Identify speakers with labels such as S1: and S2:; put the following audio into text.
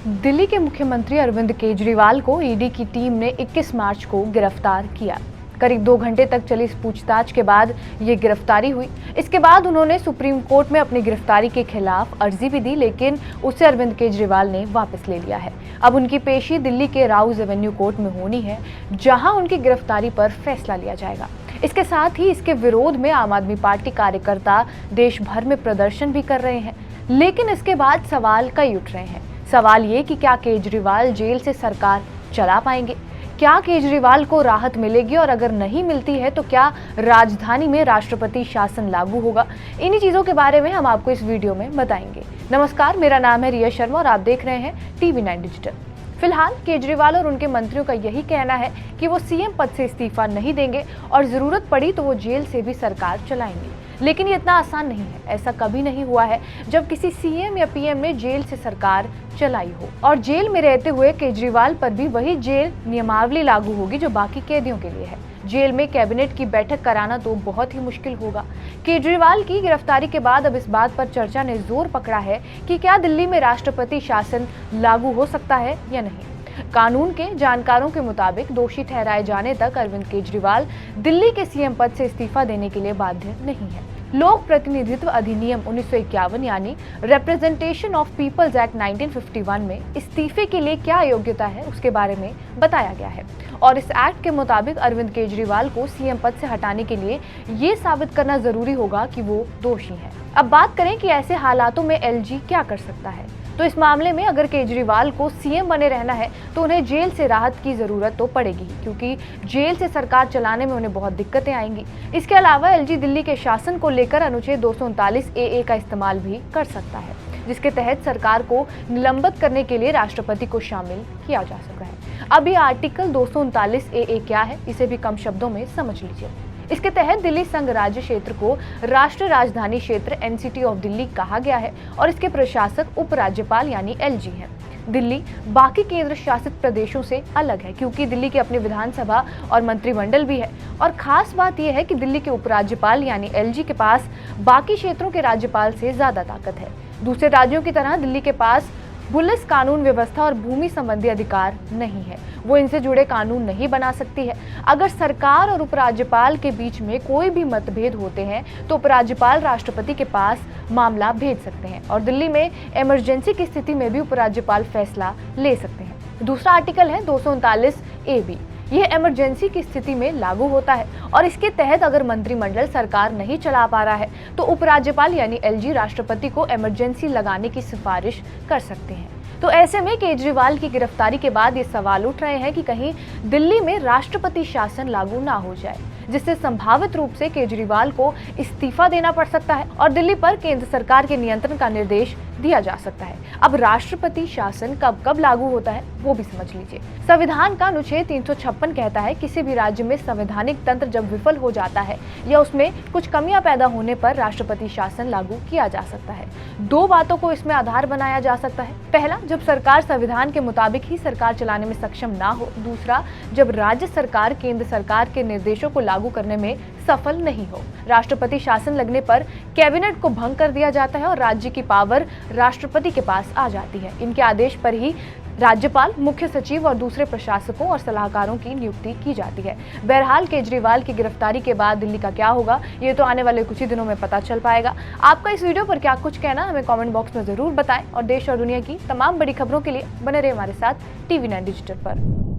S1: दिल्ली के मुख्यमंत्री अरविंद केजरीवाल को ईडी की टीम ने 21 मार्च को गिरफ्तार किया। करीब 2 घंटे तक चली इस पूछताछ के बाद ये गिरफ्तारी हुई। इसके बाद उन्होंने सुप्रीम कोर्ट में अपनी गिरफ्तारी के खिलाफ अर्जी भी दी, लेकिन उसे अरविंद केजरीवाल ने वापस ले लिया है। अब उनकी पेशी दिल्ली के राउज एवेन्यू कोर्ट में होनी है, जहां उनकी गिरफ्तारी पर फैसला लिया जाएगा। इसके साथ ही इसके विरोध में आम आदमी पार्टी कार्यकर्ता देश भर में प्रदर्शन भी कर रहे हैं, लेकिन इसके बाद सवाल कई उठ रहे हैं। सवाल ये कि क्या केजरीवाल जेल से सरकार चला पाएंगे? क्या केजरीवाल को राहत मिलेगी, और अगर नहीं मिलती है तो क्या राजधानी में राष्ट्रपति शासन लागू होगा? इन्हीं चीजों के बारे में हम आपको इस वीडियो में बताएंगे। नमस्कार, मेरा नाम है रिया शर्मा और आप देख रहे हैं TV9 डिजिटल। फिलहाल केजरीवाल और उनके मंत्रियों का यही कहना है कि वो सीएम पद से इस्तीफा नहीं देंगे और जरूरत पड़ी तो वो जेल से भी सरकार चलाएंगे। लेकिन ये इतना आसान नहीं है। ऐसा कभी नहीं हुआ है जब किसी सीएम या पीएम ने जेल से सरकार चलाई हो। और जेल में रहते हुए केजरीवाल पर भी वही जेल नियमावली लागू होगी जो बाकी कैदियों के लिए है। जेल में कैबिनेट की बैठक कराना तो बहुत ही मुश्किल होगा। केजरीवाल की गिरफ्तारी के बाद अब इस बात पर चर्चा ने जोर पकड़ा है कि क्या दिल्ली में राष्ट्रपति शासन लागू हो सकता है या नहीं। कानून के जानकारों के मुताबिक दोषी ठहराए जाने तक अरविंद केजरीवाल दिल्ली के सीएम पद से इस्तीफा देने के लिए बाध्य नहीं है। लोक प्रतिनिधित्व अधिनियम 1951 यानी रिप्रेजेंटेशन ऑफ पीपल्स एक्ट 1951 में इस्तीफे के लिए क्या योग्यता है उसके बारे में बताया गया है, और इस एक्ट के मुताबिक अरविंद केजरीवाल को सीएम पद से हटाने के लिए ये साबित करना जरूरी होगा कि वो दोषी है। अब बात करें कि ऐसे हालातों में एलजी क्या कर सकता है, तो इस मामले में अगर केजरीवाल को सीएम बने रहना है तो उन्हें जेल से राहत की जरूरत तो पड़ेगी, क्योंकि जेल से सरकार चलाने में उन्हें बहुत दिक्कतें आएंगी। इसके अलावा एलजी दिल्ली के शासन को लेकर अनुच्छेद 239 AA का इस्तेमाल भी कर सकता है, जिसके तहत सरकार को निलंबित करने के लिए राष्ट्रपति को शामिल किया जा सकता है। अब ये आर्टिकल 239 AA क्या है, इसे भी कम शब्दों में समझ लीजिए। इसके तहत दिल्ली संघ राज्य क्षेत्र को राष्ट्रीय राजधानी क्षेत्र NCT ऑफ दिल्ली कहा गया है और इसके प्रशासक उपराज्यपाल यानी LG हैं। दिल्ली बाकी केंद्र शासित प्रदेशों से अलग है, क्योंकि दिल्ली की अपनी विधानसभा और मंत्रिमंडल भी है। और खास बात यह है कि दिल्ली के उपराज्यपाल यानी LG के पास बाकी क्षेत्रों के राज्यपाल से ज्यादा ताकत है। दूसरे राज्यों की तरह दिल्ली के पास पुलिस, कानून व्यवस्था और भूमि संबंधी अधिकार नहीं है। वो इनसे जुड़े कानून नहीं बना सकती है। अगर सरकार और उपराज्यपाल के बीच में कोई भी मतभेद होते हैं तो उपराज्यपाल राष्ट्रपति के पास मामला भेज सकते हैं, और दिल्ली में इमरजेंसी की स्थिति में भी उपराज्यपाल फैसला ले सकते हैं। दूसरा आर्टिकल है 239 AB। यह इमरजेंसी की स्थिति में लागू होता है, और इसके तहत अगर मंत्रिमंडल सरकार नहीं चला पा रहा है तो उपराज्यपाल यानी LG राष्ट्रपति को इमरजेंसी लगाने की सिफारिश कर सकते हैं। तो ऐसे में केजरीवाल की गिरफ्तारी के बाद ये सवाल उठ रहे हैं कि कहीं दिल्ली में राष्ट्रपति शासन लागू ना हो जाए, जिससे संभावित रूप से केजरीवाल को इस्तीफा देना पड़ सकता है और दिल्ली पर केंद्र सरकार के नियंत्रण का निर्देश दिया जा सकता है। अब राष्ट्रपति शासन कब कब लागू होता है वो भी समझ लीजिए। संविधान का अनुच्छेद 356 कहता है किसी भी राज्य में संवैधानिक तंत्र जब विफल हो जाता है या उसमें कुछ कमियां पैदा होने पर राष्ट्रपति शासन लागू किया जा सकता है। 2 बातों को इसमें आधार बनाया जा सकता है। पहला, जब सरकार संविधान के मुताबिक ही सरकार चलाने में सक्षम ना हो। दूसरा, जब राज्य सरकार केंद्र सरकार के निर्देशों को लागू करने में सफल नहीं हो। राष्ट्रपति शासन लगने पर कैबिनेट को भंग कर दिया जाता है और राज्य की पावर राष्ट्रपति के पास आ जाती है। इनके आदेश पर ही राज्यपाल, मुख्य सचिव और दूसरे प्रशासकों और सलाहकारों की नियुक्ति की जाती है। बहरहाल केजरीवाल की गिरफ्तारी के बाद दिल्ली का क्या होगा ये तो आने वाले कुछ ही दिनों में पता चल पाएगा। आपका इस वीडियो पर क्या कुछ कहना हमें कमेंट बॉक्स में जरूर बताएं, और देश और दुनिया की तमाम बड़ी खबरों के लिए बने रहे हमारे साथ TV9 डिजिटल पर।